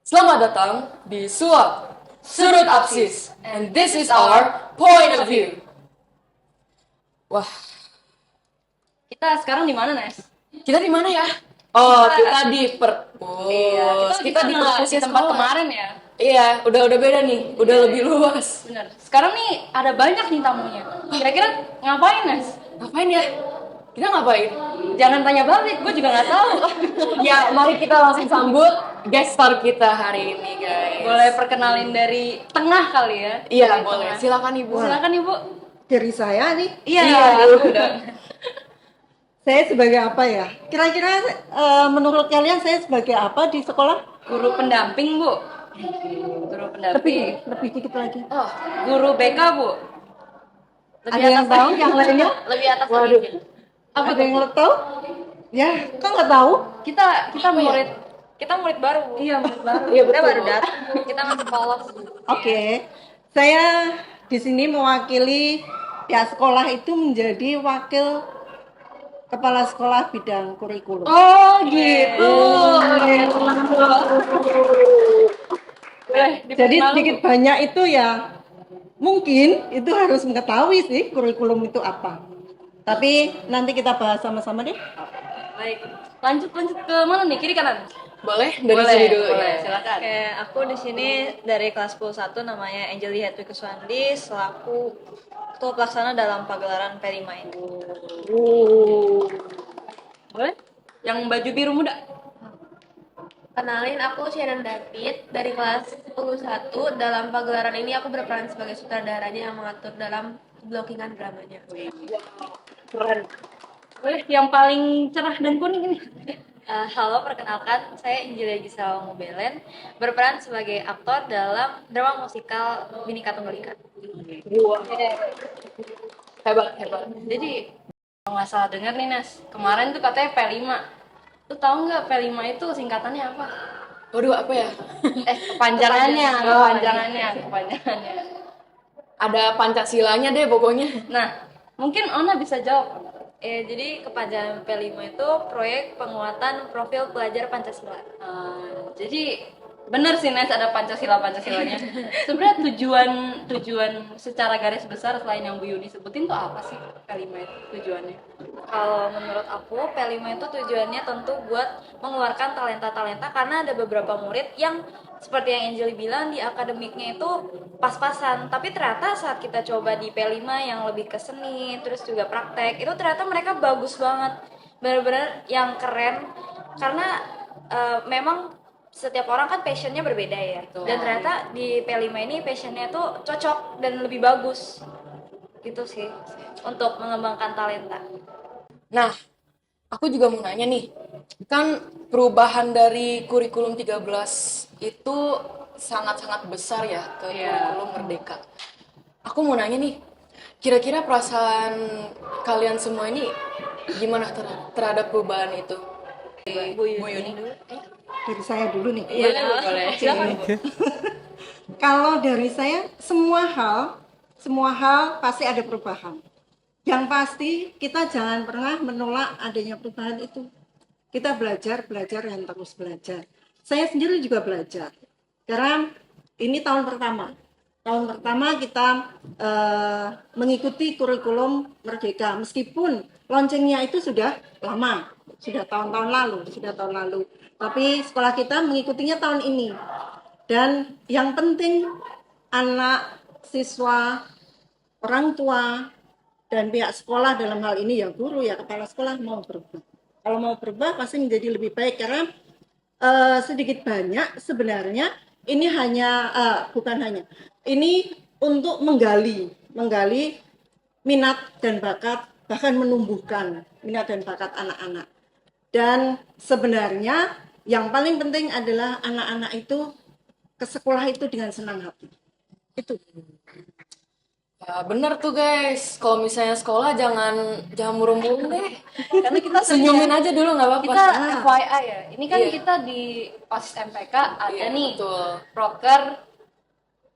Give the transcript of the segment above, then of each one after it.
Selamat datang di Suap Sudut Apsis, and this is our point of view. Wah, Kita sekarang di mana, Nes? kita di mana ya? Oh, Kita- kita di perpus. Iya, kita di udah perpusnya di tempat sekolah. kemarin ya. Iya, udah beda nih, udah lebih luas. Bener. Sekarang nih ada banyak nih tamunya. Kira-kira ngapain, Nes? Ngapain ya? Kita ngapain? Jangan tanya balik, gue juga nggak tahu. Ya, mari kita langsung sambut guest star kita hari ini, guys. Boleh perkenalin dari tengah kali ya? Iya, Dari boleh. tengah. Silakan Ibu. Silakan Ibu. Dari saya nih, Iya, udah. saya sebagai apa ya? Kira-kira menurut kalian saya sebagai apa di sekolah? Guru pendamping, Bu. Guru pendamping. Lebih dikit lagi. Oh, guru BK, Bu. Ada yang tahu yang lainnya? Lebih atas Waduh. lagi. Ada yang tahu? Ya, kok nggak tahu? Kita murid. Kita murid baru, Bu. Iya, murid baru. Iya, Kita betul. baru datang. Kita masih polos. Oke, saya di sini mewakili pihak sekolah itu menjadi wakil kepala sekolah bidang kurikulum. Oh, gitu. Boleh Jadi diperkenalkan, sedikit Bu? banyak itu ya mungkin itu harus mengetahui sih kurikulum itu apa. Tapi nanti kita bahas sama-sama deh. Baik. Lanjut ke mana nih? Kiri kanan? Boleh dari sini dulu boleh. ya. Silakan. Oke, aku di sini dari kelas 11 namanya Angeli Hedwig Kuswandi selaku ketua pelaksana dalam pagelaran P5 ini. Boleh? Yang baju biru muda. Kenalin, aku Shannon David dari kelas 11. Dalam pagelaran ini aku berperan sebagai sutradaranya yang mengatur dalam blockingan dramanya. Keren. Boleh yang paling cerah dan kuning ini. Halo, perkenalkan saya Angelia Gisela Mubelen berperan sebagai aktor dalam drama musikal Bhinneka Tunggal Ika. Wah. Hebat. Jadi kalau nggak salah dengar nih Nas, kemarin tuh katanya P5. Lu tahu nggak P5 itu singkatannya apa? Waduh, apa ya? Kepanjangannya. Ada Pancasilanya deh pokoknya. Nah, mungkin Ona bisa jawab. Jadi kepanjangan P5 itu proyek penguatan profil pelajar Pancasila. Jadi bener sih Nes ada Pancasila-Pancasilannya. Sebenarnya tujuan secara garis besar selain yang Bu Yuni sebutin tuh apa sih P5 itu tujuannya? Kalau menurut aku P5 itu tujuannya tentu buat mengeluarkan talenta-talenta karena ada beberapa murid yang seperti yang Angeli bilang di akademiknya itu pas-pasan, tapi ternyata saat kita coba di P5 yang lebih ke seni terus juga praktek itu ternyata mereka bagus banget, benar-benar yang keren karena memang setiap orang kan passionnya berbeda ya. Betul. Dan ternyata di P5 ini passionnya tuh cocok dan lebih bagus gitu sih untuk mengembangkan talenta. Nah, aku juga mau nanya nih. Kan perubahan dari kurikulum 13 itu sangat-sangat besar ya ke kurikulum Merdeka. Aku mau nanya nih, kira-kira perasaan kalian semua ini gimana terhadap perubahan itu? Bu Yuni dulu. Dari saya dulu nih. Boleh. Silakan. Kalau dari saya semua hal pasti ada perubahan. Yang pasti kita jangan pernah menolak adanya perubahan itu. Kita belajar dan terus belajar. Saya sendiri juga belajar. Karena ini tahun pertama. Tahun pertama kita mengikuti kurikulum Merdeka. Meskipun launchingnya itu sudah lama, sudah tahun-tahun lalu. Tapi sekolah kita mengikutinya tahun ini. Dan yang penting anak, siswa, orang tua, dan pihak sekolah dalam hal ini ya guru, ya kepala sekolah mau berubah. Kalau mau berubah pasti menjadi lebih baik karena sedikit banyak sebenarnya ini ini untuk menggali minat dan bakat, bahkan menumbuhkan minat dan bakat anak-anak. Dan sebenarnya yang paling penting adalah anak-anak itu ke sekolah itu dengan senang hati. Itu. Ya, bener tuh guys. Kalau misalnya sekolah jangan murung-murung deh. Karena kita senyumin aja dulu nggak apa-apa. Kita FYI ya, ini kan Iya. kita di OSIS MPK ada Iya, nih betul. proker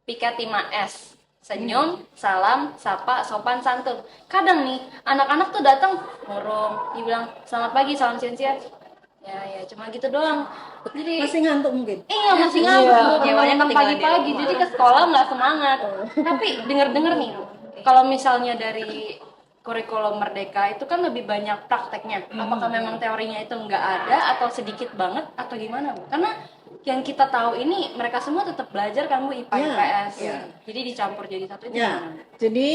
Piket 5S. Senyum, salam, sapa, sopan, santun. Kadang nih, anak-anak tuh datang murung, dibilang selamat pagi, salam siang. Ya, cuma gitu doang. Jadi Masih ngantuk mungkin. iya masih ngantuk, bangun pagi-pagi, jadi ke sekolah nggak semangat. Tapi denger-denger nih, kalau misalnya dari kurikulum Merdeka itu kan lebih banyak prakteknya. Apakah memang teorinya itu nggak ada atau sedikit banget atau gimana, Bu? Karena yang kita tahu ini mereka semua tetap belajar kan, Bu, IPA Ya, IPS. ya. Jadi dicampur jadi satu itu Ya, gimana, Bu? jadi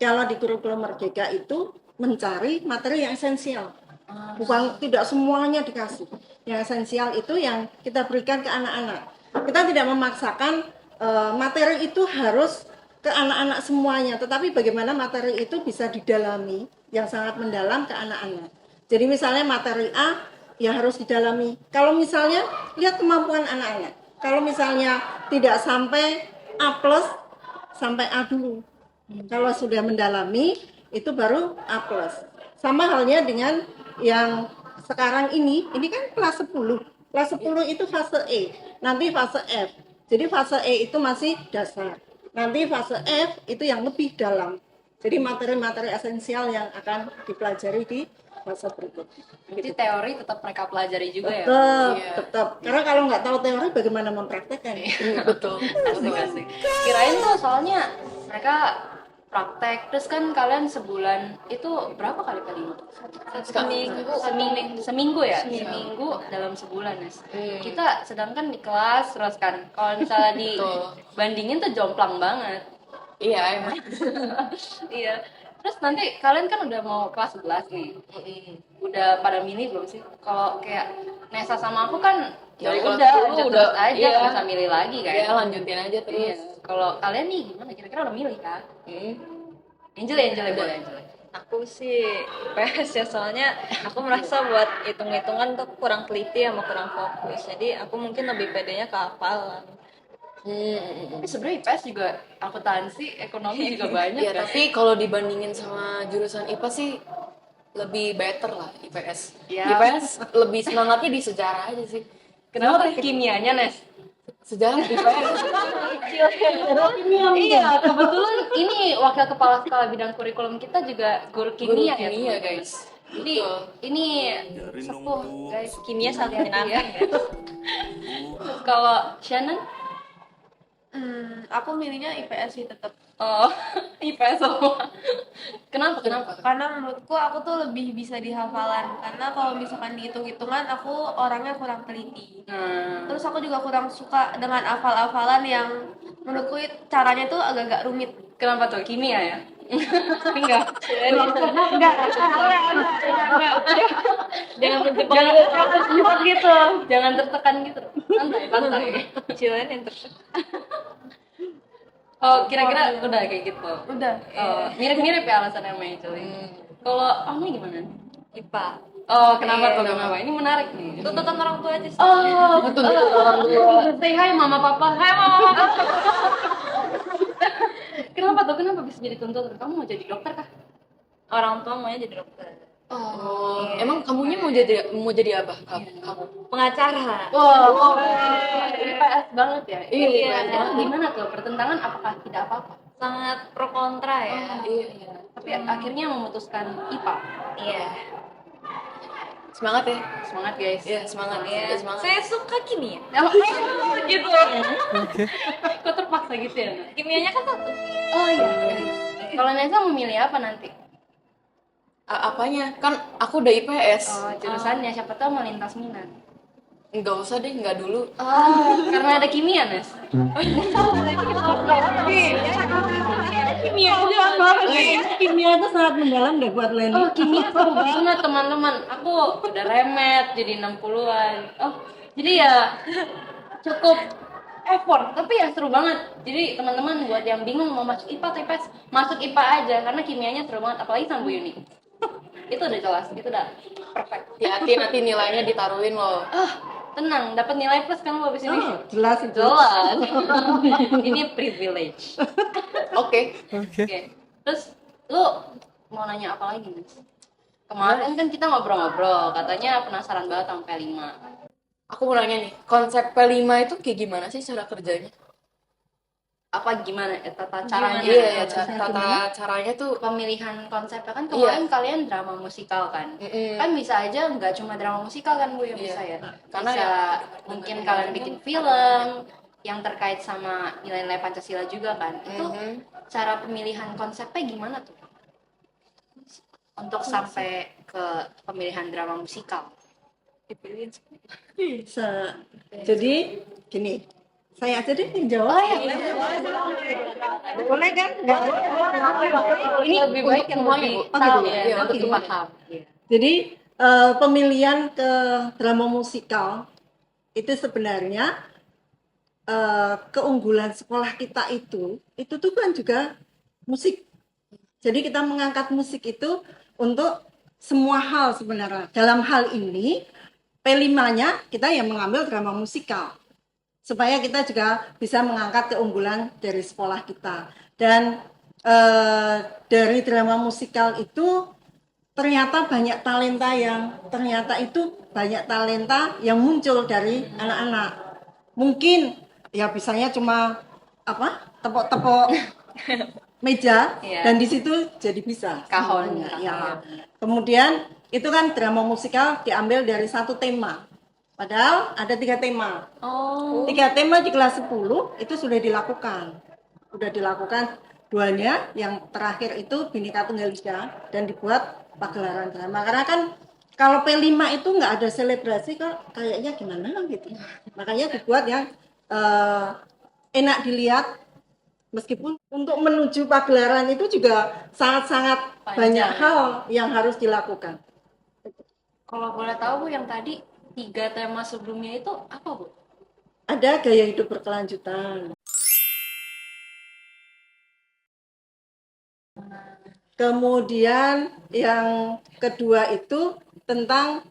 kalau di kurikulum Merdeka itu mencari materi yang esensial. Bukan tidak semuanya dikasih. Yang esensial itu yang kita berikan ke anak-anak. Kita tidak memaksakan materi itu harus ke anak-anak semuanya, tetapi bagaimana materi itu bisa didalami yang sangat mendalam ke anak-anak. Jadi misalnya materi A ya harus didalami. Kalau misalnya lihat kemampuan anak-anak. Kalau misalnya tidak sampai A+, sampai A dulu. Kalau sudah mendalami itu baru A+. Sama halnya dengan yang sekarang ini kan kelas 10. Kelas 10 itu fase E, nanti fase F. Jadi fase E itu masih dasar. Nanti fase F itu yang lebih dalam. Jadi materi-materi esensial yang akan dipelajari di fase berikutnya. Jadi teori tetap mereka pelajari juga ya. Tetap, Iya. tetap. Karena kalau nggak tahu teori, bagaimana mempraktekkan? Betul. Asik. Kirain tuh soalnya mereka praktek, terus kan kalian sebulan itu berapa kali kali? Seminggu ya? Seminggu dalam sebulan, Nes. Kita sedangkan di kelas terus kan, kalau misalnya dibandingin tuh jomplang banget. Iya, emang. Iya. Terus nanti kalian kan udah mau kelas 11 nih. Udah pada milih belum sih? Kalau kayak Nesa sama aku kan ya Dari kelas udah 10 lanjut udah, terus aja, iya. nggak usah milih lagi kan. Ya lanjutin aja Iya. terus. Kalau kalian nih gimana? Kira-kira udah milih kan? Hmm. Angel boleh Angel. Aku sih IPS ya, soalnya aku merasa buat hitung-hitungan tuh kurang teliti sama kurang fokus. Jadi aku mungkin lebih pedenya ke hafalan. Tapi sebenarnya IPS juga akuntansi, ekonomi juga banyak Ya, kan? tapi kalau dibandingin sama jurusan IPA sih lebih better lah IPS. Ya. IPS lebih semangatnya di sejarah aja sih. Kenapa kimianya, Nes? Sejarah IPS. Iya, kebetulan ini wakil kepala sekolah bidang kurikulum kita juga guru kimia, ya, kimia, teman-teman. guys. Jadi ini sepuh guys, Kimia sangat lihat ya. menyenangkan ya. Terus kalau Shannon, Aku milihnya IPS sih tetap. oh IPS semua. Kenapa? Karena menurutku aku tuh lebih bisa dihafalan. Karena kalau misalkan dihitung-hitungan aku orangnya kurang teliti. Terus aku juga kurang suka dengan hafal-hafalan yang menurutku caranya tuh agak-agak rumit. Kenapa tuh kimia ya? Enggak. Jangan menjebak Jangan gitu. Jangan tertekan gitu. Santai. Cilen yang Oh, kira-kira udah kayak gitu. Udah. Oh, mirip-mirip ya alasannya sama Angel. Kalau Ami gimana? IPA. Oh, kenapa tuh? Kenapa? Ini menarik nih. Tuntutan orang tua aja sih. Oh, betul orang tua. Say hi mama papa. Hai mama papa. Kenapa tuh? Kenapa bisa jadi tuntutan? Kamu mau jadi dokter kah? Orang tua maunya jadi dokter. Oh, emang kamunya mau jadi apa? Kamu? Pengacara. Wow, IPS banget ya. Iya. Gimana tuh? Pertentangan apakah tidak apa-apa? Sangat pro kontra ya. Iya. Tapi akhirnya memutuskan IPA. Iya. Semangat ya. Semangat guys. Iya, semangat. Iya. Iya, semangat. Saya suka kimia. Gitu. Kok terpaksa gitu ya? Nak? Kimianya kan satu. Oh iya. Kalau Nesa memilih apa nanti? Apanya? Kan aku udah IPS. Oh, jurusannya siapa tahu melintas minat. Enggak usah deh, enggak dulu. Oh, karena ada kimia, Nes. Kimia itu sangat mendalam deh buat Leni. Oh, kimia seru banget, teman-teman. Aku udah remet jadi 60-an. Oh, jadi ya cukup effort, tapi ya seru banget. Jadi teman-teman buat yang bingung mau masuk IPA atau IPS, masuk IPA aja karena kimianya seru banget, apalagi sama Bu Yuni. Itu udah jelas, itu udah perfect. Hati-hati nanti nilainya ditaruhin loh. Tenang, dapat nilai plus kamu habis ini. Oh, jelas itu. Jelas. Ini privilege. Oke. Oke. Terus lu mau nanya apa lagi, Mas? Kemarin kan kita ngobrol-ngobrol, katanya penasaran banget sama P5. Aku mau nanya nih, konsep P5 itu kayak gimana sih cara kerjanya? apa gimana tata caranya? Iya ya, tata caranya tuh Pemilihan konsepnya kan kemarin kalian drama musikal kan? Kan bisa aja nggak cuma drama musikal kan Bu yang bisa ya? Karena Bisa ya, mungkin kalian bikin film yang terkait sama nilai-nilai Pancasila juga kan? Itu cara pemilihan konsepnya gimana tuh? Untuk sampai ke pemilihan drama musikal. Dipilihin. Jadi gini, saya aja deh yang jawab. Boleh kan? Ini lebih baik yang lebih tahu ya, Iya, lebih betul. paham. Jadi pemilihan ke drama musikal itu sebenarnya keunggulan sekolah kita itu tuh kan juga musik. Jadi kita mengangkat musik itu untuk semua hal sebenarnya. Dalam hal ini P5-nya kita yang mengambil drama musikal. Supaya kita juga bisa mengangkat keunggulan dari sekolah kita. Dan dari drama musikal itu ternyata banyak talenta yang muncul dari anak-anak. Mungkin ya bisanya cuma apa? Tepok-tepok meja dan di situ jadi bisa Kahon. ya. Kemudian itu kan drama musikal diambil dari satu tema. Padahal ada 3 tema. 3 tema di kelas 10 itu sudah dilakukan. Duanya, yang terakhir itu Bhinneka Tunggal Ika dan dibuat pagelaran drama. Karena kan kalau P5 itu nggak ada selebrasi kayaknya gimana gitu. Makanya dibuat yang enak dilihat. Meskipun untuk menuju pagelaran itu juga sangat-sangat banyak hal yang harus dilakukan. Kalau boleh tahu Bu, yang tadi 3 tema sebelumnya itu apa Bu? Ada gaya hidup berkelanjutan. Kemudian yang kedua itu tentang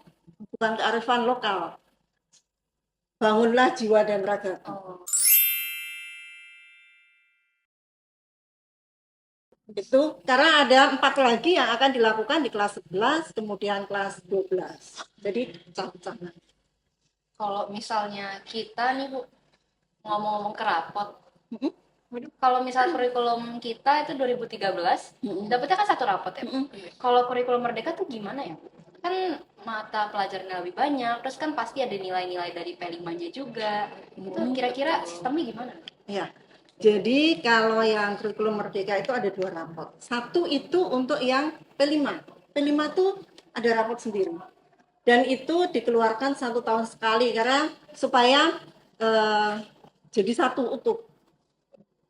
bukan kearifan lokal. Bangunlah jiwa dan raga. Itu karena ada 4 lagi yang akan dilakukan di kelas 11, kemudian kelas 12. Jadi pecah-pecah. Kalau misalnya kita nih Bu, ngomong-ngomong ke rapot, kalau misal kurikulum kita itu 2013, dapetnya kan 1 rapot ya. Kalau kurikulum Merdeka tuh gimana ya? Kan mata pelajarannya lebih banyak, terus kan pasti ada nilai-nilai dari P5-nya juga. Itu kira-kira sistemnya gimana? Ya. Jadi kalau yang kurikulum Merdeka itu ada 2 rapot. Satu itu untuk yang P5. P5 itu ada rapot sendiri. Dan itu dikeluarkan 1 tahun sekali karena supaya jadi satu utuh.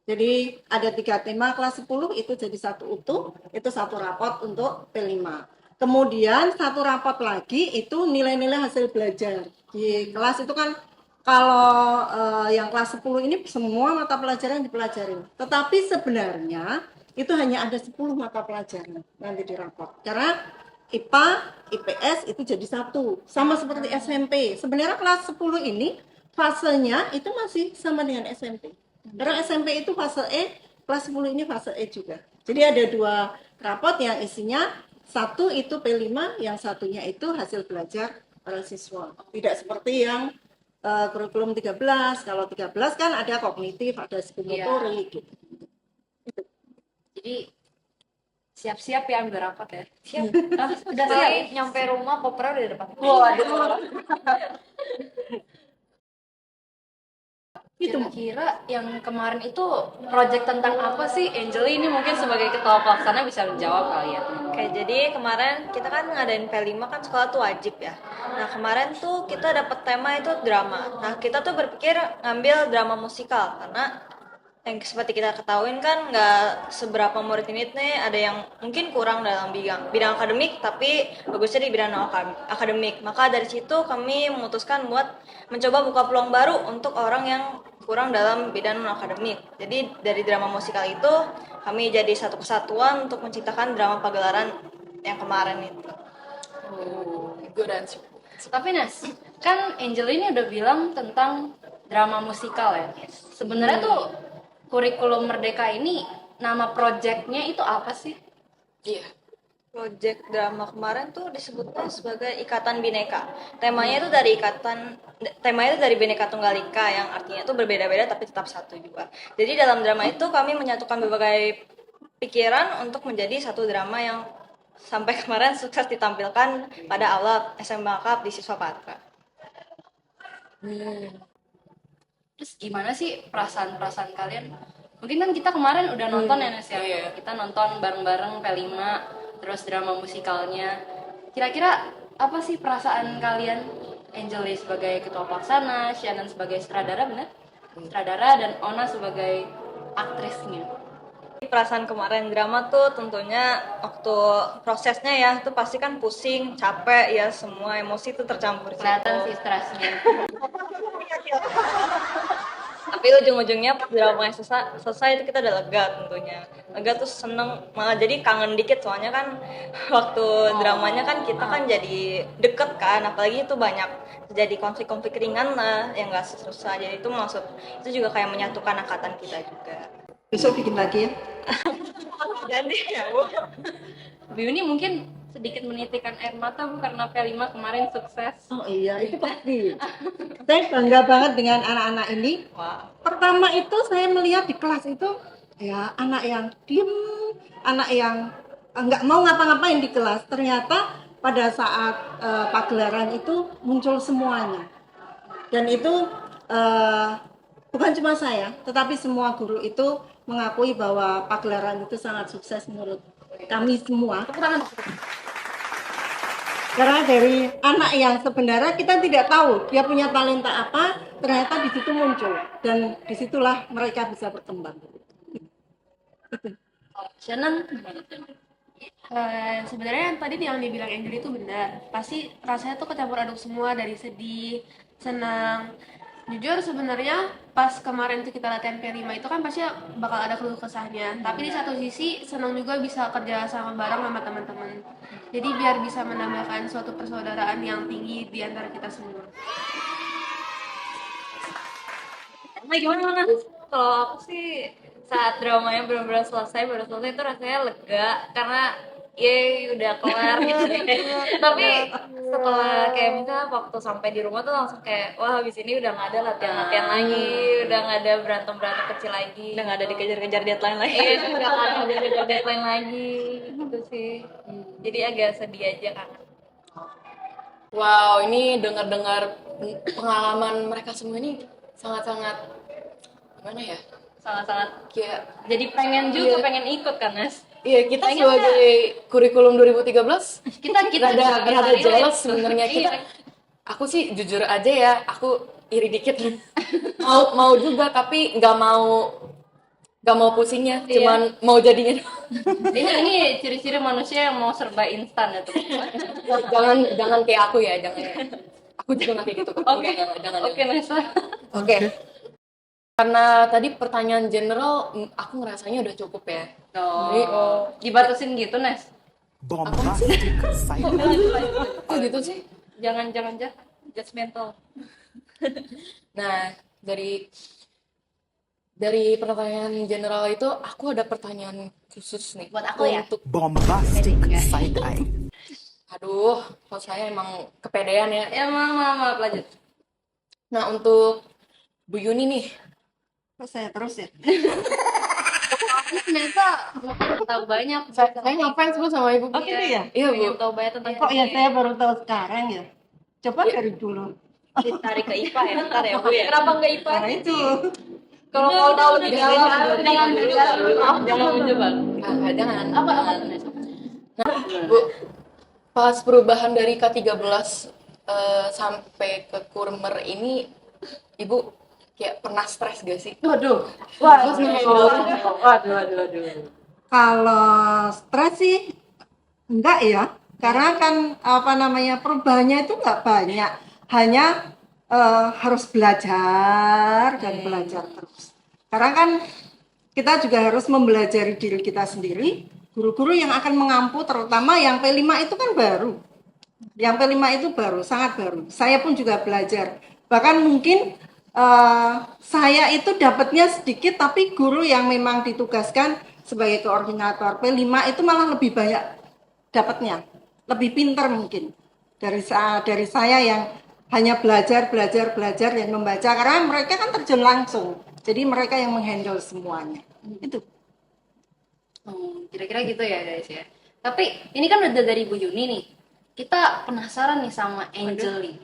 Jadi ada 3 tema kelas 10 itu jadi satu utuh, itu 1 rapot untuk P5. Kemudian 1 rapot lagi itu nilai-nilai hasil belajar. Di kelas itu kan kalau yang kelas 10 ini semua mata pelajaran dipelajari. Tetapi sebenarnya itu hanya ada 10 mata pelajaran nanti di rapot. Karena IPA, IPS itu jadi satu. Sama seperti SMP. Sebenarnya kelas 10 ini fasenya itu masih sama dengan SMP. Karena SMP itu fase E, kelas 10 ini fase E juga. Jadi ada 2 rapot yang isinya satu itu P5, yang satunya itu hasil belajar para siswa. Tidak seperti yang kurikulum 13. Kalau 13 kan ada kognitif, ada psikomotorik gitu. Jadi siap-siap ya ambil rapot ya. Siap. Udah Sekali siap. nyampe rumah kopernya udah di depan. Kira-kira yang kemarin itu project tentang apa sih? Angeli ini mungkin sebagai ketua pelaksana bisa menjawab kali ya. Oke, jadi kemarin kita kan ngadain P5 kan sekolah tuh wajib ya. Nah, kemarin tuh kita dapet tema itu drama. Nah, kita tuh berpikir ngambil drama musikal karena yang seperti kita ketahuin kan nggak seberapa murid ini nih ada yang mungkin kurang dalam bidang akademik tapi bagusnya di bidang akademik. Maka dari situ kami memutuskan buat mencoba buka peluang baru untuk orang yang kurang dalam bidang akademik. Jadi dari drama musikal itu kami jadi satu kesatuan untuk menciptakan drama pagelaran yang kemarin itu. Good answer. Tapi Nas, kan Angel ini udah bilang tentang drama musikal ya. Sebenarnya tuh kurikulum Merdeka ini nama projectnya itu apa sih? Iya. Project drama kemarin tuh disebutnya sebagai Ikatan Bhinneka. Temanya itu dari Bhinneka Tunggal Ika yang artinya itu berbeda-beda tapi tetap satu juga. Jadi dalam drama itu kami menyatukan berbagai pikiran untuk menjadi satu drama yang sampai kemarin sukses ditampilkan pada aula SMA Cup di Siswa Patra. Terus gimana sih perasaan-perasaan kalian? Mungkin kan kita kemarin udah nonton ya Nes ya. Iya. Kita nonton bareng-bareng P5, terus drama musikalnya. Kira-kira apa sih perasaan kalian? Angeli sebagai ketua pelaksana, Shannon sebagai sutradara, benar? Sutradara, dan Ona sebagai aktrisnya. Perasaan kemarin drama tuh tentunya waktu prosesnya ya itu pasti kan pusing, capek ya, semua emosi tuh tercampur di situ. Kelihatan sih stresnya. Tapi ujung-ujungnya pas dramanya selesai itu kita udah lega tentunya. Lega tuh seneng, malah jadi kangen dikit soalnya kan waktu dramanya kan kita kan jadi deket kan, apalagi itu banyak terjadi konflik-konflik ringan lah yang gak susah. Jadi itu itu juga kayak menyatukan angkatan kita juga. Besok bikin lagi ya. Jadi ya Bu. Bu Yuni mungkin sedikit menitikan air mata Bu karena P5 kemarin sukses. Oh iya, itu pasti. Saya bangga banget dengan anak-anak ini. Pertama itu saya melihat di kelas itu ya anak yang diem, anak yang nggak mau ngapa-ngapain di kelas. Ternyata pada saat pagelaran itu muncul semuanya. Dan itu bukan cuma saya, tetapi semua guru itu mengakui bahwa pagelaran itu sangat sukses menurut kami semua. Karena dari anak yang sebenarnya kita tidak tahu dia punya talenta apa, ternyata di situ muncul dan disitulah mereka bisa berkembang. Shannon, Sebenarnya yang tadi yang dibilang Angel itu benar. Pasti rasanya tuh kecampur aduk semua dari sedih, senang. Jujur sebenarnya pas kemarin tuh kita latihan P5 itu kan pasti bakal ada keluh kesahnya. Tapi di satu sisi senang juga bisa kerja sama bareng sama teman-teman. Jadi biar bisa menambahkan suatu persaudaraan yang tinggi di antara kita semua. Gimana? Kalau aku sih saat dramanya baru selesai itu rasanya lega karena ya udah kelar gitu. Tapi setelah kayak misalnya waktu sampai di rumah tuh langsung kayak wah habis ini udah nggak ada latihan lagi, udah nggak ada berantem kecil lagi, udah nggak ada dikejar-kejar deadline lagi. Iya, udah nggak ada dikejar deadline lagi gitu sih. Jadi agak sedih aja kan. Wow, ini dengar-dengar pengalaman mereka semua ini sangat-sangat gimana ya? sangat-sangat Kayak jadi pengen juga pengen ikut kan Nes? iya, kita sebagai kurikulum 2013 Kita rada jelas sebenarnya kita. Iya. Aku sih jujur aja ya, aku iri dikit. mau juga tapi nggak mau pusingnya, cuman mau jadinya. Ini ciri-ciri manusia yang mau serba instan ya tuh. jangan kayak aku ya, jangan. Aku juga nggak kayak gitu. Jangan. Oke Nesa. Oke. Karena tadi pertanyaan general, aku ngerasanya udah cukup ya. Dibatasin gitu Nes. Bombastic side Kok gitu sih? Jangan Judgmental. Nah, dari pertanyaan general itu, aku ada pertanyaan khusus nih. Buat aku ya? Untuk, bombastic side eye. aduh, kok saya emang kepedean ya. Ya maaf lanjut. Nah, untuk Bu Yuni nih, Kok saya terus ya? Ternyata tahu banyak. saya ngefans Bu sama Ibu. Oh gitu ya? Iya, Bu. Pengen tahu banyak tentang Kok ya saya baru tahu sekarang ya? Coba dari dulu. Ditarik ke IPA ya ntar ya Bu ya. Kenapa nggak IPA? Nah itu. kalau mau tahu di dalam jangan menjebak. Jangan. Apa Nes? Bu, pas perubahan dari K13 sampai ke Kurmer ini, Ibu kayak pernah stres gak sih? Waduh. Kalau stres sih enggak ya, karena kan perubahannya itu enggak banyak, hanya harus belajar dan belajar terus. Karena kan kita juga harus mempelajari diri kita sendiri. Guru-guru yang akan mengampu, terutama yang P5 itu kan baru. Yang P5 itu baru, sangat baru. Saya pun juga belajar. Bahkan mungkin saya itu dapatnya sedikit, tapi guru yang memang ditugaskan sebagai koordinator P5 itu malah lebih banyak dapatnya, lebih pintar mungkin dari saya yang hanya belajar dan membaca, karena mereka kan terjun langsung, jadi mereka yang menghandle semuanya. Itu. Kira-kira gitu ya guys ya. Tapi ini kan udah dari Bu Yuni nih. Kita penasaran nih sama Angel nih.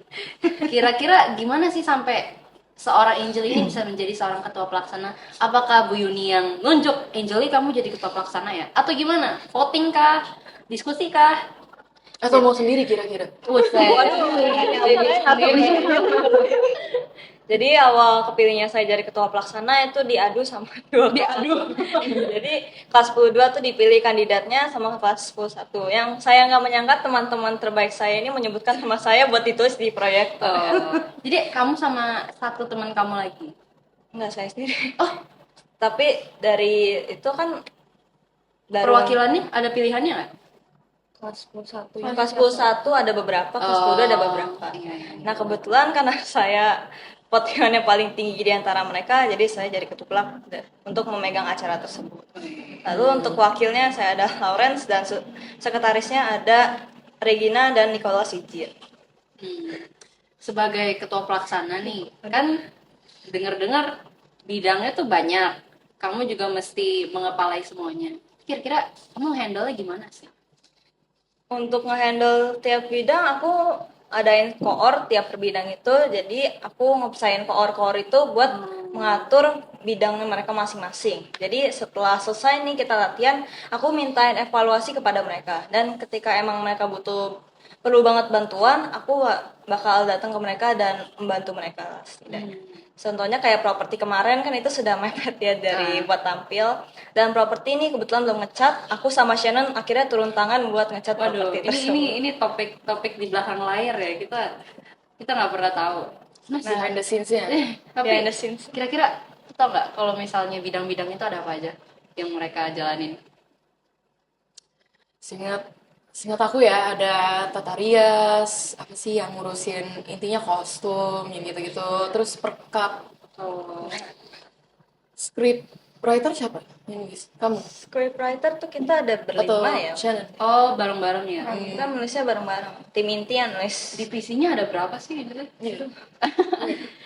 Kira-kira gimana sih sampai seorang Angel ini bisa menjadi seorang ketua pelaksana? Apakah Bu Yuni yang nunjuk Angel kamu jadi ketua pelaksana ya? Atau gimana? Voting kah? Diskusi kah? Atau mau sendiri kira-kira? Jadi awal kepilihnya saya jadi ketua pelaksana itu diadu sama dua Jadi kelas 10-2 tuh dipilih kandidatnya sama kelas 10-1. Yang saya nggak menyangka teman-teman terbaik saya ini menyebutkan nama saya buat ditulis di proyek. Jadi kamu sama satu teman kamu lagi? Enggak, saya sendiri. Tapi dari itu kan dari Perwakilannya ada pilihannya nggak? kelas 11. Kelas 11 ada beberapa, kelas 10 ada beberapa. Iya. Nah, kebetulan karena saya votingannya paling tinggi di antara mereka, jadi saya jadi ketuplak untuk memegang acara tersebut. Lalu untuk wakilnya saya ada Lawrence dan sekretarisnya ada Regina dan Nicholas Sijir. Sebagai ketua pelaksana nih, kan dengar-dengar bidangnya tuh banyak. Kamu juga mesti mengepalai semuanya. Kira-kira kamu handle-nya gimana sih? Untuk ngehandle tiap bidang aku adain koor tiap per bidang itu, jadi aku ngepesain koor itu buat mengatur bidangnya mereka masing-masing. Jadi setelah selesai nih kita latihan, aku mintain evaluasi kepada mereka, dan ketika emang mereka perlu banget bantuan, aku bakal datang ke mereka dan membantu mereka setidaknya. Contohnya kayak properti kemarin kan itu sudah mepet ya dari buat tampil, dan properti ini kebetulan belum ngecat. Aku sama Shannon akhirnya turun tangan buat ngecat properti tersebut. Ini topik di belakang layar ya, kita nggak pernah tahu. Behind the scenes-nya. Tapi Behind the scenes. kira-kira tau nggak kalau misalnya bidang-bidang itu ada apa aja yang mereka jalanin? Seingat aku ya, ada tata rias, apa sih yang ngurusin intinya kostum, yang gitu-gitu. Terus perkap, script writer siapa? Yang nulis? Kamu? Scriptwriter tuh kita ada Atau berlima ya. Shannon? Oh, bareng-bareng ya. Kita menulisnya bareng-bareng. Tim inti yang nulis. Divisinya ada berapa sih?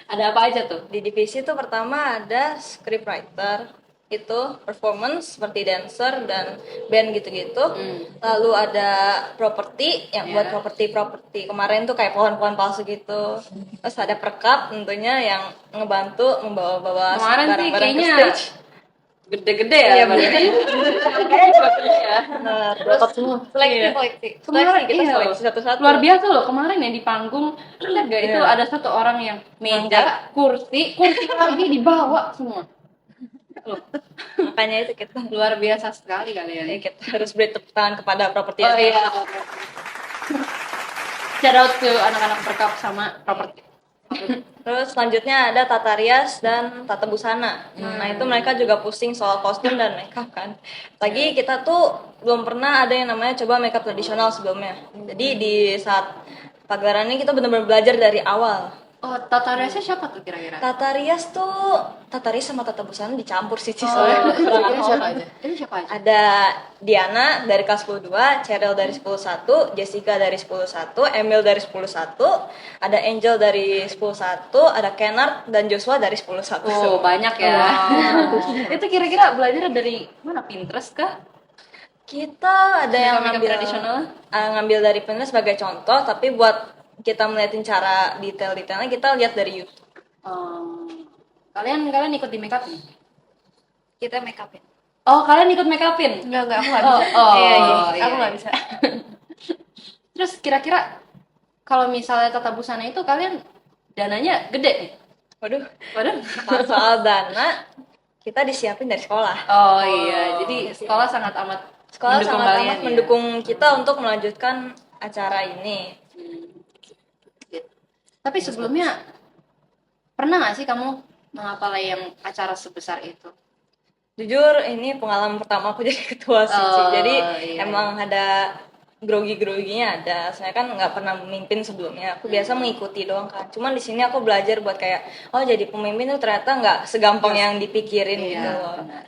Ada apa aja tuh? Di divisi itu pertama ada scriptwriter, itu performance seperti dancer dan band gitu-gitu. Lalu ada properti yang buat properti kemarin tuh kayak pohon-pohon palsu gitu. Terus ada perkap tentunya yang ngebantu membawa-bawa Kemarin sih barang-barang ke kayaknya stage. gede-gede ya. Berotot semua. Seleksi Kemarin kita iya seleksi satu-satu. luar biasa loh kemarin yang di panggung. Lihat gak itu ada satu orang yang meja, kursi lagi dibawa semua. Makanya itu kita Luar biasa sekali kalian. kita harus beri tepuk tangan kepada properti. Oh iya. Shout out ke anak-anak perkap sama properti. Terus selanjutnya ada tata rias dan tata busana. Nah itu mereka juga pusing soal kostum dan makeup kan. Lagi kita tuh belum pernah ada yang namanya coba makeup tradisional sebelumnya. Jadi di saat pagelaran ini kita benar-benar belajar dari awal. Oh, tata riasnya siapa tuh kira-kira? Tata rias sama tata busana dicampur sih Oh, soalnya. Kira-kira siapa aja? Itu siapa aja? Ada Diana dari kelas 10-2, Cheryl dari 10-1, Jessica dari 10-1, Emil dari 10-1, ada Angel dari 10-1, ada Kennard dan Joshua dari 10-1. Oh, banyak ya. Itu kira-kira belajar dari mana? Pinterest kah? Kita ada yang Makeup ngambil tradisional? ngambil dari Pinterest sebagai contoh, tapi buat kita melihatin cara detail-detailnya kita lihat dari YouTube. Kalian ikut di make up nih? Kita make upin. Oh, kalian ikut make upin? Enggak, aku nggak bisa. Iya. Aku nggak bisa. Terus kira-kira kalau misalnya tata busana itu kalian dananya gede nih? Waduh, Waduh. soal dana kita disiapin dari sekolah. Oh iya, jadi sekolah sangat amat Sekolah mendukung sangat kalian amat ya? mendukung kita untuk melanjutkan acara ini. Tapi sebelumnya pernah nggak sih kamu menghafal yang acara sebesar itu? Jujur ini pengalaman pertama aku jadi ketua sih. Oh, Jadi iya. emang ada grogi-groginya ada. Saya kan nggak pernah memimpin sebelumnya. Aku biasa mengikuti doang kan. Cuman di sini aku belajar buat kayak oh jadi pemimpin tuh ternyata nggak segampang yang dipikirin gitu loh. Benar.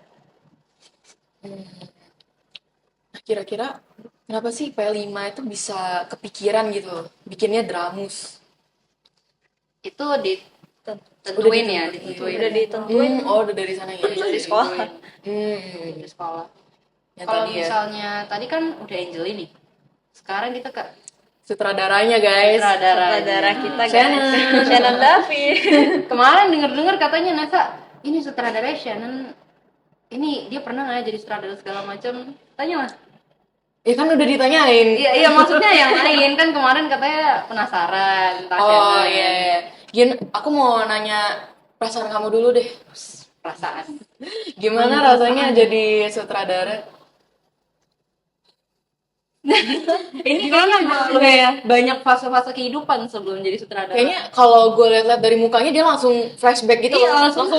Kira-kira Kenapa sih P5 itu bisa kepikiran gitu bikinnya Dramus? Itu ditentuin ya, ditentuin. Udah ditentuin Oh, udah dari sana ya. di sekolah. Di sekolah. Yang Kalau tadi ya. misalnya tadi kan udah Angel ini, sekarang kita ke Sutradaranya guys. Saudara kita guys. Shannon. Shannon Davi. Kemarin denger-dengar katanya Nasa ini sutradara Shannon, ini dia pernah nggak jadi sutradara segala macam? Tanya lah. Ya kan udah ditanyain. Iya maksudnya yang lain kan kemarin katanya penasaran tentang Oh Shannon. iya. Iya. Gin, aku mau nanya perasaan kamu dulu deh. Perasaan. Gimana rasanya jadi sutradara? Ini kayaknya banyak fase-fase kehidupan sebelum jadi sutradara. Kayaknya kalau gue lihat dari mukanya dia langsung flashback gitu. Iya, langsung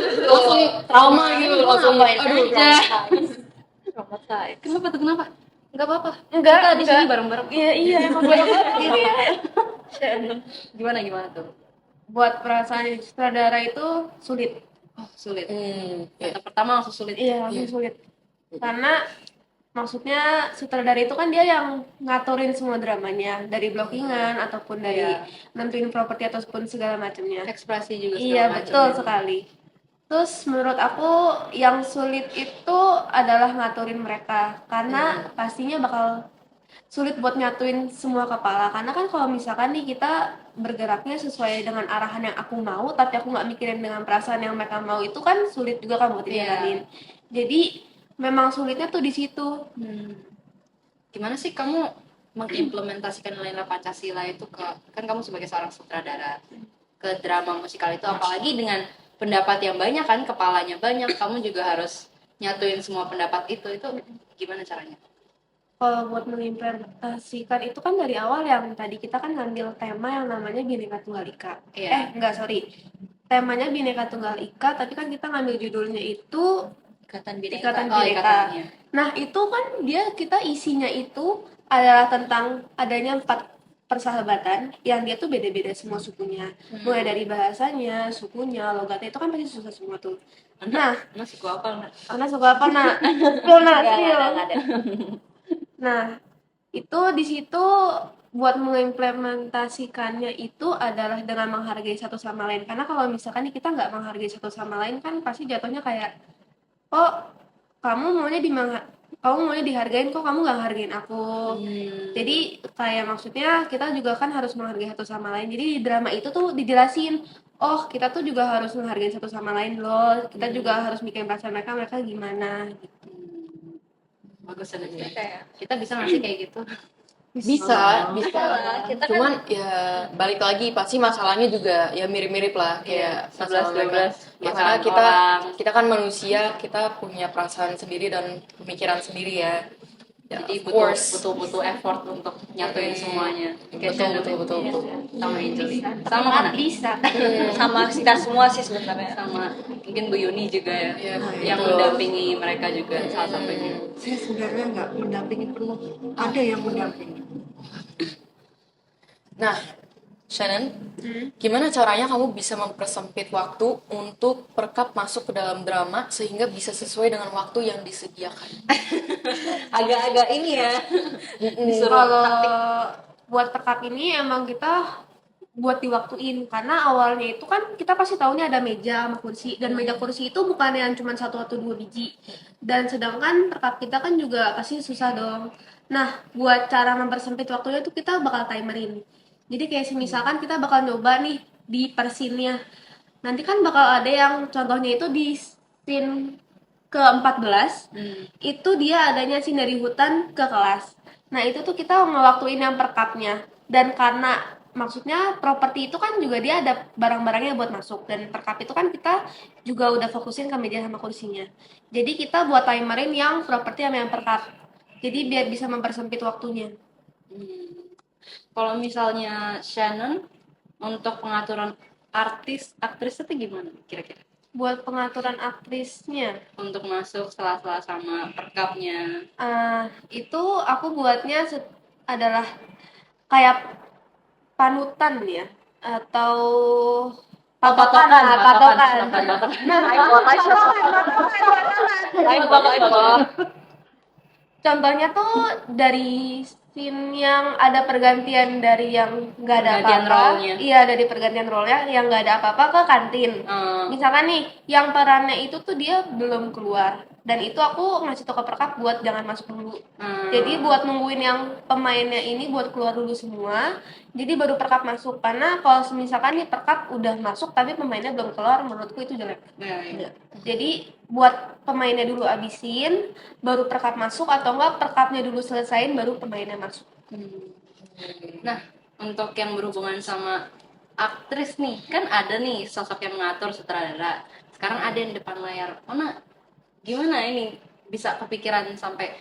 trauma gitu, langsung aduh. Traumatized. Kenapa tuh kenapa? Enggak apa-apa. Enggak, Kita di sini enggak. bareng-bareng. Iya emang Gimana tuh? Buat perasaan jadi sutradara itu sulit. Oh, sulit. Iya. Kata pertama langsung sulit. Iya, langsung sulit. Karena maksudnya sutradara itu kan dia yang ngaturin semua dramanya dari blockingan ataupun dari Iya. nentuin properti ataupun segala macamnya. Ekspresi juga Iya, segala betul macam. sekali. Terus menurut aku yang sulit itu adalah ngaturin mereka karena pastinya bakal sulit buat nyatuin semua kepala karena kan kalau misalkan nih kita bergeraknya sesuai dengan arahan yang aku mau tapi aku nggak mikirin dengan perasaan yang mereka mau itu kan sulit juga kan buat dijalanin. Jadi memang sulitnya tuh di situ. Gimana sih kamu mengimplementasikan nilai-nilai Pancasila itu ke, kan kamu sebagai seorang sutradara, ke drama musikal itu, apalagi dengan pendapat yang banyak kan, kepalanya banyak, kamu juga harus nyatuin semua pendapat itu gimana caranya? Kalau buat mengimplementasikan itu kan dari awal yang tadi kita kan ngambil tema yang namanya Bhinneka Tunggal Ika. Iya. Enggak, sorry. Temanya Bhinneka Tunggal Ika, tapi kan kita ngambil judulnya itu Ikatan Ikatan Oh, Bhinneka. ikatannya. Nah, itu kan kita isinya itu adalah tentang adanya 4 persahabatan yang dia tuh beda-beda semua sukunya. Mulai dari bahasanya, sukunya, logatnya itu kan pasti susah semua tuh. Nah, Nah, suku apa enggak? karena suka apa nak? Spill nak, spill. Nggak ada. Nah, itu di situ buat mengimplementasikannya itu adalah dengan menghargai satu sama lain. Karena kalau misalkan nih kita nggak menghargai satu sama lain kan pasti jatuhnya kayak, oh kamu maunya dihargain kok kamu nggak hargain aku. Jadi kayak maksudnya kita juga kan harus menghargai satu sama lain. Jadi di drama itu tuh dijelasin, oh kita tuh juga harus menghargai satu sama lain loh. Kita juga harus mikirin perasaan mereka gimana gitu. Bagus ada juga. Kayak Kita bisa nggak sih kayak gitu? Bisa. lah, kita kan Cuman ya balik lagi pasti masalahnya juga ya mirip-mirip lah kayak 11, masalah mereka. 12 Ya karena masalah orang. kita kan manusia, kita punya perasaan sendiri dan pemikiran sendiri ya. Ya, Jadi of course. butuh effort untuk nyatuin semuanya. Kayak Betul. sama Angeli. Sama mana? Bisa. sama kita semua sih sebenarnya. Sama mungkin Bu Yuni juga ya, Iya, yang betul. mendampingi mereka juga salah satunya. Saya sebenarnya nggak mendampingi penuh, ada yang mendampingi. Nah, Shannon, gimana caranya kamu bisa mempersempit waktu untuk perkap masuk ke dalam drama sehingga bisa sesuai dengan waktu yang disediakan? Agak-agak ini ya. Kalau buat perkap ini emang kita buat diwaktuin karena awalnya itu kan kita pasti tahunya ada meja sama kursi dan meja kursi itu bukan yang cuma 1 atau 2 biji dan sedangkan perkap kita kan juga pasti susah dong. Nah, buat cara mempersempit waktunya itu kita bakal timerin. Jadi kayak misalkan kita bakal nyoba nih di per scene-nya. Nanti kan bakal ada yang contohnya itu di scene ke-14 itu dia adanya scene dari hutan ke kelas. Nah, itu tuh kita ngewaktuin yang perkapnya. Dan karena maksudnya properti itu kan juga dia ada barang-barangnya buat masuk dan perkap itu kan kita juga udah fokusin ke meja sama kursinya. Jadi kita buat timerin yang properti sama yang perkap. Jadi biar bisa mempersempit waktunya. Kalau misalnya Shannon untuk pengaturan aktris itu gimana kira-kira? Buat pengaturan aktrisnya, Untuk masuk sela-sela sama perkapnya. itu aku buatnya adalah kayak panutan ya atau patokan. Nah, Contohnya tuh dari scene yang ada pergantian dari yang nggak ada Pergantian apa-apa, role-nya. iya dari pergantian role-nya yang nggak ada apa-apa ke kantin. Misalkan nih, yang perannya itu tuh dia belum keluar, dan itu aku ngasih tau ke perkap buat jangan masuk dulu. Jadi buat nungguin yang pemainnya ini buat keluar dulu semua, jadi baru perkap masuk. Karena kalau misalkan nih perkap udah masuk tapi pemainnya belum keluar, menurutku itu jelek. Iya. Jadi buat pemainnya dulu abisin, baru perkap masuk, atau enggak perkapnya dulu selesain baru pemainnya masuk. Nah, untuk yang berhubungan sama aktris nih, kan ada nih sosok yang mengatur sutradara. Sekarang ada yang depan layar. Mana gimana ini bisa kepikiran sampai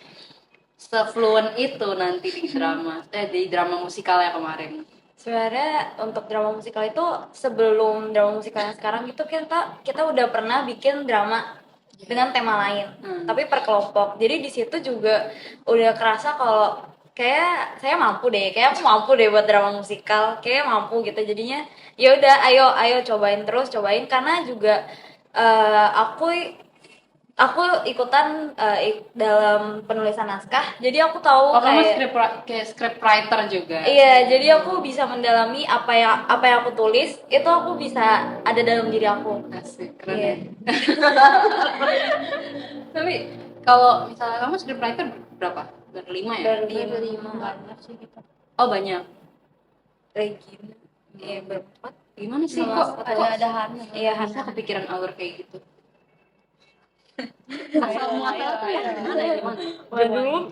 se-fluent itu nanti di drama musikal ya kemarin? Sebenarnya untuk drama musikal itu sebelum drama musikal yang sekarang itu kita udah pernah bikin drama dengan tema lain, tapi per kelompok. Jadi di situ juga udah kerasa kalau kayak aku mampu deh buat drama musikal, kayak mampu gitu. Jadinya ya udah, ayo cobain karena juga aku ikutan dalam penulisan naskah, jadi aku tahu Kamu kayak script writer juga. iya, jadi aku bisa mendalami apa yang aku tulis, itu aku bisa ada dalam diri aku. Asik, keren. Iya. Tapi kalau misalnya kamu script writer berapa? Berlima ya? Berlima. Banyak sih gitu. Oh banyak. Regina, iya berempat. Gimana sih Sama kok Ada Hana. Iya, bisa kepikiran alur kayak gitu? Waduh,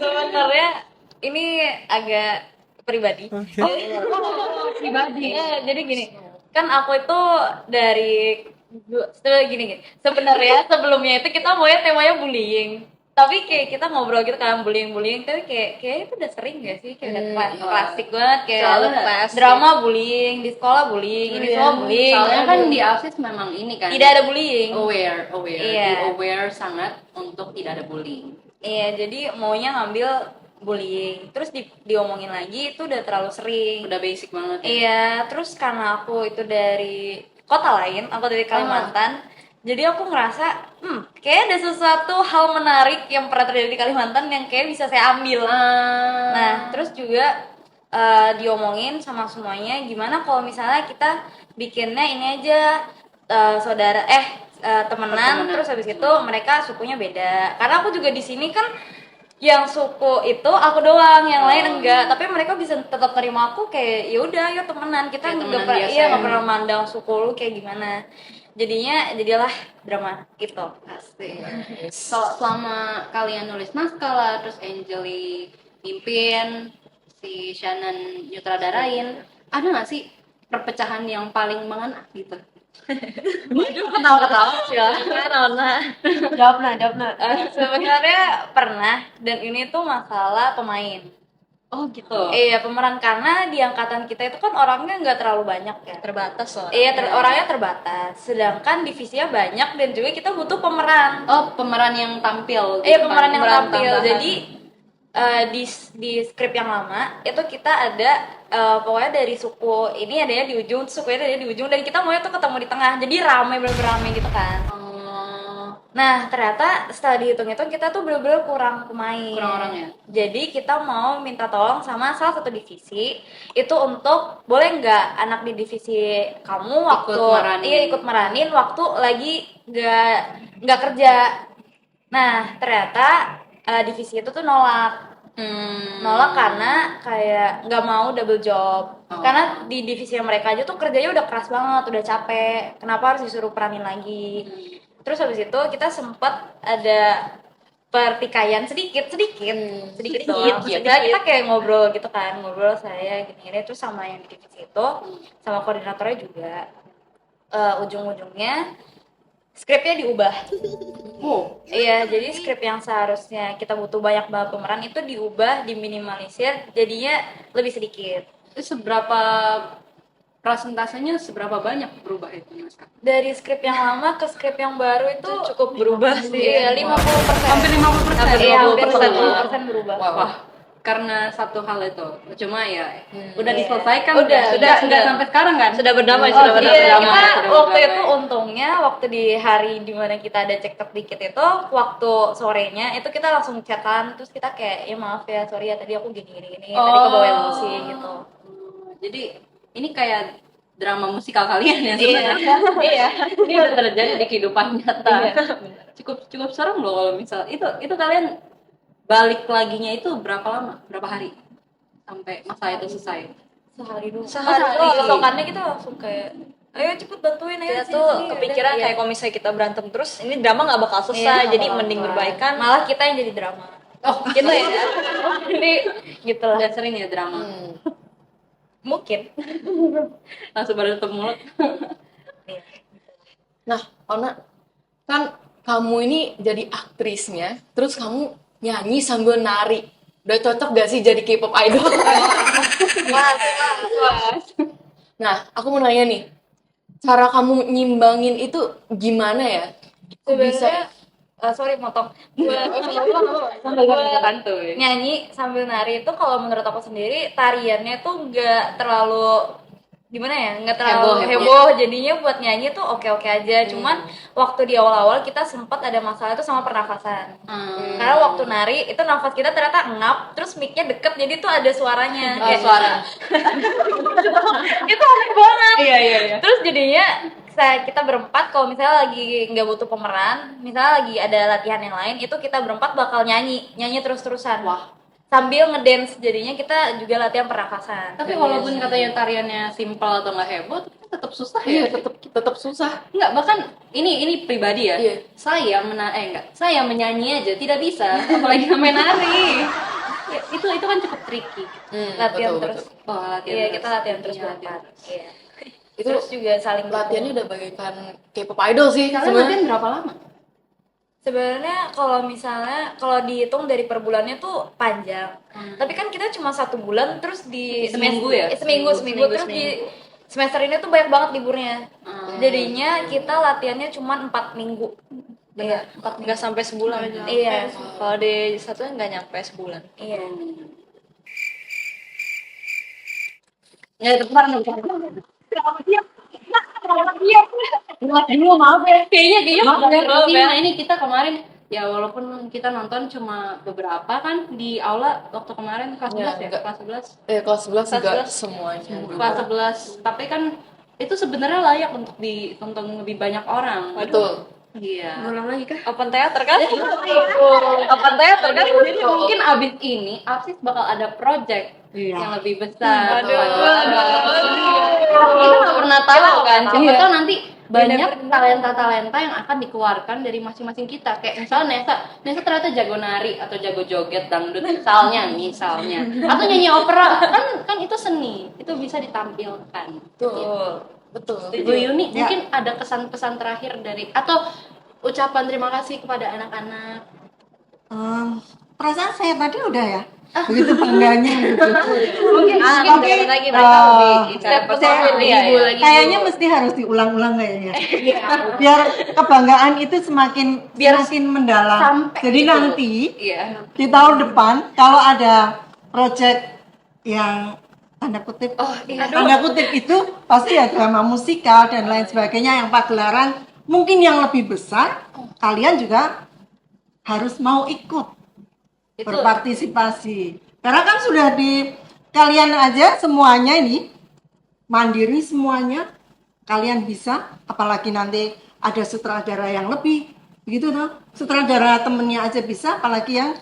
sebenarnya ini agak pribadi. Pribadi. Iya, jadi gini, kan aku itu gini. Sebenarnya sebelumnya itu kita maunya temanya bullying. Tapi kayak kita ngobrol gitu kan, bullying, tapi kayak itu udah sering gak sih? Kayak udah klasik banget, kayak Soalnya drama bullying, di sekolah bullying, ini semua bullying. Soalnya kan di ASIS memang ini kan Tidak ada bullying. aware, Iya. aware sangat untuk tidak ada bullying. Iya, jadi maunya ngambil bullying. Terus diomongin lagi itu udah terlalu sering. Udah basic banget. Ya? Iya, terus karena aku itu dari kota lain, aku dari Kalimantan. Jadi aku ngerasa, kayak ada sesuatu hal menarik yang pernah terjadi di Kalimantan yang kayak bisa saya ambil. Nah, terus juga diomongin sama semuanya, gimana kalau misalnya kita bikinnya ini aja temenan, terus habis itu mereka sukunya beda. Karena aku juga di sini kan yang suku itu aku doang, yang lain enggak. Tapi mereka bisa tetap terima aku kayak ya udah, ayo temenan. Kita nggak pernah mandang suku lu kayak gimana. Jadilah drama gitu. Pasti. Selama kalian nulis naskah lah, terus Angeli mimpin, si Shannon nyutradarain, ada nggak sih perpecahan yang paling mengena gitu? Waduh, ketawa-ketawa silakan. Jawab nah. Sebenarnya pernah, dan ini tuh masalah pemain. Oh gitu. Iya, pemeran, karena di angkatan kita itu kan orangnya nggak terlalu banyak ya. Terbatas soalnya. Iya, orangnya terbatas. Sedangkan divisinya banyak dan juga kita butuh pemeran. Oh, pemeran yang tampil. Iya, pemeran yang Pemeran tampil. tambahan. Jadi di skrip yang lama itu kita ada pokoknya dari suku ini adanya di ujung, suku ini adanya di ujung, dan kita maunya tuh ketemu di tengah. Jadi bener-bener rame gitu kan. Nah, ternyata setelah dihitung-hitung kita tuh bener-bener kurang pemain. Kurang orang ya? Jadi kita mau minta tolong sama salah satu divisi itu untuk boleh nggak anak di divisi kamu waktu ikut meranin waktu lagi nggak kerja. Nah, ternyata divisi itu tuh nolak karena kayak nggak mau double job. Karena di divisi mereka aja tuh kerjanya udah keras banget, udah capek, kenapa harus disuruh peranin lagi. Terus habis itu kita sempat ada pertikaian sedikit doang. Kita kayak ngobrol gitu kan, saya gini-gini, terus sama yang di divisi itu, sama koordinatornya juga. Ujung-ujungnya skripnya diubah. Iya, jadi skrip yang seharusnya kita butuh banyak banget pemeran itu diubah, diminimalisir, jadinya lebih sedikit. Itu presentasenya seberapa banyak berubah itu naskah? Dari skrip yang lama ke skrip yang baru itu cukup berubah sih. Iya, 50%. Hampir 50%. Iya, hampir 50% berubah. Wah. karena satu hal itu. Cuma ya udah diselesaikan, udah sudah. sampai sekarang kan. Sudah berdamai, Oh, sudah iya, berdamai. Iya, kita Sudah waktu berdamai. itu untungnya waktu di hari dimana kita ada cekcok dikit itu waktu sorenya itu kita langsung chatan terus kita kayak ya maaf ya sorry ya tadi aku gini tadi kebawa emosi gitu. Jadi ini kayak drama musikal kalian ya sebenarnya. Iya. Ini udah terjadi di kehidupan nyata. Cukup serem loh kalau misal itu kalian balik laginya itu berapa lama? Berapa hari sampai masa itu selesai? Sehari dulu. Sehari Sehari. doang. Besokannya kita langsung kayak ayo cepet bantuin aja Kita sini, tuh sini, kepikiran udah. kayak Iya. kalau misalnya kita berantem terus, ini drama nggak bakal Iya, selesai, nggak jadi bakal mending kelar. berbaikan. Malah kita yang jadi drama. Oh, Gitu ya. Jadi gitu lah. udah sering ya drama. Mungkin. Langsung pada tutup mulut. Nah, Ona, kan kamu ini jadi aktrisnya, terus kamu nyanyi sambil nari. Udah cocok gak sih jadi K-pop idol? Nah, aku mau nanya nih, cara kamu nyimbangin itu gimana ya? Sebenarnya sorry motong. Sampai santuy. Nyanyi sambil nari itu kalau menurut aku sendiri tariannya tuh nggak terlalu gimana ya, nggak terlalu heboh, jadinya buat nyanyi tuh oke aja. Cuman waktu di awal-awal kita sempat ada masalah itu sama pernafasan, karena waktu nari itu nafas kita ternyata ngap, terus mic-nya deket jadi tuh ada suaranya. Kayak Suara. itu aneh banget. Iya. Terus jadinya kita berempat kalau misalnya lagi nggak butuh pemeran, misalnya lagi ada latihan yang lain, itu kita berempat bakal nyanyi terus-terusan. Wah. Sambil ngedance, jadinya kita juga latihan pernafasan. Tapi walaupun katanya tariannya simpel atau nggak heboh, tapi tetap susah Iya, ya. tetap susah. Enggak, bahkan ini pribadi ya. Iya. Saya menyanyi aja tidak bisa, apalagi main nari. Ya, itu kan cukup tricky. Latihan betul, terus. betul. Oh, latihan. Iya, terus. kita latihan terus Iya, berempat. Iya. Itu Terus juga saling latihannya udah bagaikan K-pop idol sih. Kalian sebenarnya. latihan berapa lama? sebenarnya kalau dihitung dari per bulannya tuh panjang. Tapi kan kita cuma 1 bulan terus di Seminggu ya? seminggu terus di semester ini tuh banyak banget liburnya. Jadinya kita latihannya cuma 4 minggu. Iya, 4 Nggak sampai sebulan. Iya. Kalau di satunya nggak nyampe sebulan. Iya. Ya, itu kemarin maaf ya. Kayaknya nah ini kita kemarin ya walaupun kita nonton cuma beberapa kan di aula waktu kemarin kelas 11 ya, enggak. kelas 11. Kelas 11 juga 11. semuanya. Kelas 11. Tapi kan itu sebenarnya layak untuk ditonton lebih banyak orang. Betul. Iya. Ulang lagi kah? Open theater kan? Open theater kan? Jadi mungkin abis ini Apsis bakal ada project yang lebih besar. Kita nggak pernah tahu kan. Siapa tahu nanti banyak talenta-talenta yang akan dikeluarkan dari masing-masing kita. Kayak misalnya Nesa ternyata jago nari atau jago joget dangdut misalnya. Atau nyanyi opera kan itu seni, itu bisa ditampilkan. Betul. Bu Yuni mungkin ada kesan-pesan terakhir dari atau ucapan terima kasih kepada anak-anak. Perasaan saya tadi udah ya, begitu bangganya gitu. Mungkin Tapi lagi mereka lebih Kayaknya mesti harus diulang-ulang kayaknya. Biar kebanggaan itu semakin mendalam. sampai Jadi gitu. nanti Iya. di tahun depan kalau ada project yang tanda kutip itu pasti ya drama musikal dan lain sebagainya yang pagelaran mungkin yang lebih besar, kalian juga harus mau ikut berpartisipasi. Karena kan sudah di kalian aja semuanya ini mandiri semuanya, kalian bisa, apalagi nanti ada sutradara yang lebih, begitu tuh. Sutradara temennya aja bisa, apalagi yang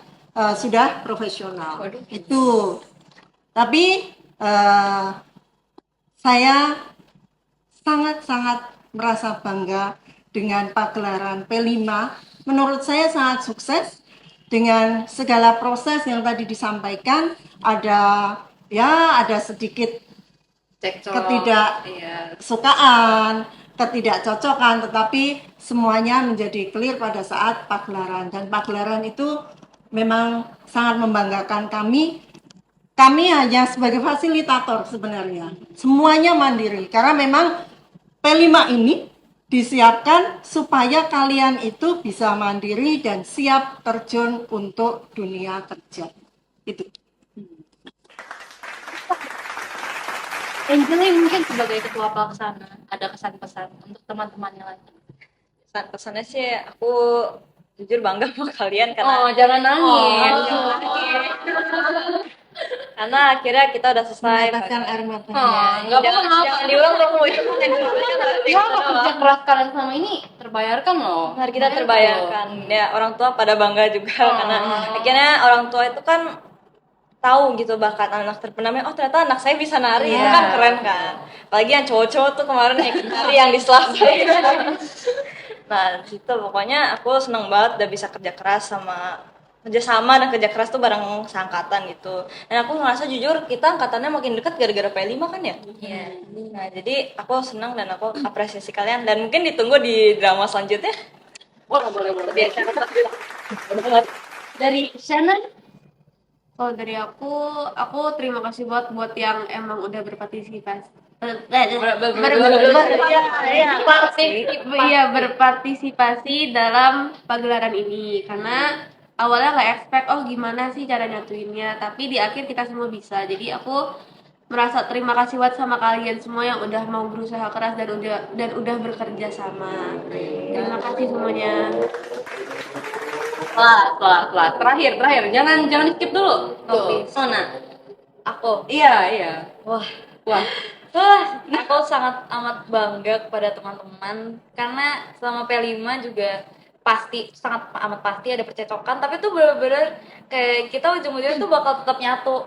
sudah profesional. Itu. Tapi saya sangat-sangat merasa bangga dengan pagelaran P5. Menurut saya sangat sukses dengan segala proses yang tadi disampaikan. Ada sedikit ketidaksukaan, ketidakcocokan, tetapi semuanya menjadi clear pada saat pagelaran. Dan pagelaran itu memang sangat membanggakan kami. Kami hanya sebagai fasilitator sebenarnya. Semuanya mandiri. Karena memang P5 ini disiapkan supaya kalian itu bisa mandiri dan siap terjun untuk dunia kerja. Itu. Angeli mungkin sebagai ketua pelaksana ada kesan-pesan untuk teman-temannya lagi. Pesannya sih aku jujur bangga sama kalian karena Jangan nangis. karena akhirnya kita udah selesai. Meneteskan air matanya. Nggak apa-apa. Jangan diulang dong Bu. Ya, kerja keras kalian selama ini terbayarkan loh. Benar, kita terbayarkan. Ya, orang tua pada bangga juga karena akhirnya orang tua itu kan tahu gitu bakat anak terpendamnya. Oh, ternyata anak saya bisa nari. Itu kan keren kan. Apalagi yang cowok-cowok tuh kemarin yang nari yang di selapin. Nah, di situ pokoknya aku seneng banget udah bisa kerja keras kerjasama dan kerja keras tuh bareng seangkatan gitu. Dan aku ngerasa jujur kita angkatannya makin dekat gara-gara P5 kan ya? Iya. Nah, jadi aku senang dan aku apresiasi kalian dan mungkin ditunggu di drama selanjutnya. Boleh. Dari Shannon? Kalau dari aku terima kasih buat yang emang udah berpartisipasi. Berpartisipasi dalam pagelaran ini karena awalnya nggak expect gimana sih cara nyatuinnya, tapi di akhir kita semua bisa. Jadi aku merasa terima kasih buat sama kalian semua yang udah mau berusaha keras dan udah bekerja sama. Terima kasih semuanya. Kelas. Terakhir. Jangan skip dulu. Nah, Aku iya. Wah, aku sangat amat bangga kepada teman-teman karena selama P5 juga sangat amat pasti ada percecokan, tapi tuh bener-bener kayak kita ujung-ujungnya tuh bakal tetap nyatu.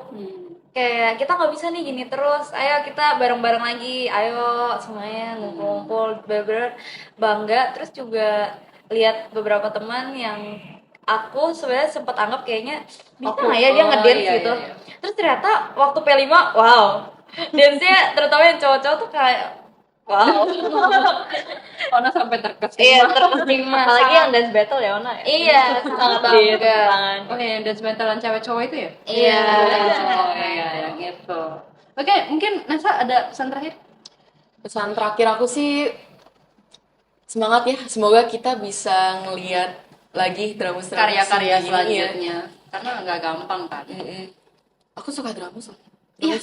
Kayak kita nggak bisa nih gini terus, ayo kita bareng-bareng lagi, ayo semuanya ngumpul-ngumpul, bener-bener bangga. Terus juga lihat beberapa teman yang aku sebenarnya sempat anggap kayaknya bisa nggak ya dia ngedance gitu. Iya. Terus ternyata waktu P5, wow, dance-nya terutama yang cowok-cowok tuh kayak wow. Ona sampai terkesima. Iya, terkesima. Apalagi yang dance battle ya, Ona. Iya, sangat bangga. Oh iya, dance battlean cewek-cowok itu ya? Iya. Oh iya, gitu. Oke, mungkin Nesa ada pesan terakhir? Pesan terakhir aku sih semangat ya. Semoga kita bisa ngelihat lagi drama Karya-karya selanjutnya. Karena nggak gampang kan. Aku suka drama soalnya. Iya.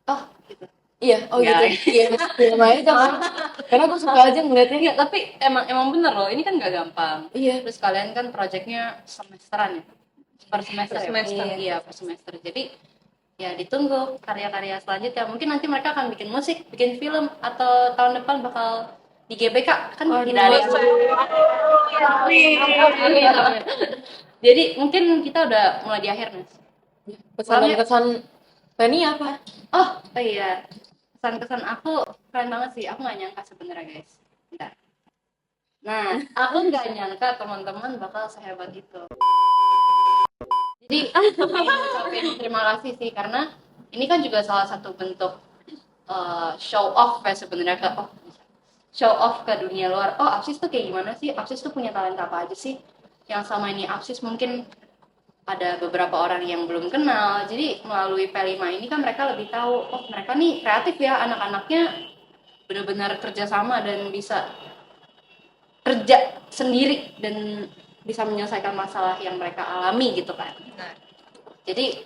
Oh, gitu. Iya, Ya. gitu. Iya, namanya kan. Karena aku suka aja ngeliatnya. Iya, tapi emang bener loh, ini kan nggak gampang. Iya. Terus kalian kan proyeknya semesteran ya? Per semester. Per semester. Ya? Iya, per semester. Jadi ya ditunggu karya-karya selanjutnya. Mungkin nanti mereka akan bikin musik, bikin film, atau tahun depan bakal di GBK kan tidak ada yang Jadi mungkin kita udah mulai di akhir nih. Pesan dan kesan Penny apa? Oh iya, kesan-kesan aku keren banget sih. Aku nggak nyangka sebenarnya guys. Bentar. Nah, aku nggak nyangka teman-teman bakal sehebat itu. Jadi ucapin terima kasih sih karena ini kan juga salah satu bentuk show off ya sebenarnya show off ke dunia luar. Oh, APSIS tuh kayak gimana sih? APSIS tuh punya talenta apa aja sih? Yang selama ini APSIS mungkin ada beberapa orang yang belum kenal. Jadi melalui P5 ini kan mereka lebih tahu, oh mereka nih kreatif ya, anak-anaknya benar-benar kerjasama dan bisa kerja sendiri dan bisa menyelesaikan masalah yang mereka alami gitu kan. Jadi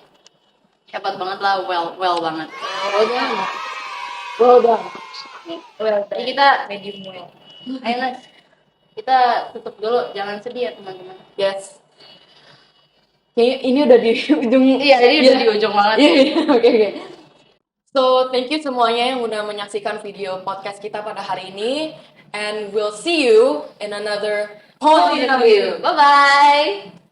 hebat banget lah, well banget. Jadi kita medium well. ayo Nas, kita tutup dulu, jangan sedih ya teman-teman. Yes. Kayaknya ini udah di ujung. Iya, ini udah di ujung banget. Iya, oke. So, thank you semuanya yang udah menyaksikan video podcast kita pada hari ini. And we'll see you in another point of view. Bye-bye.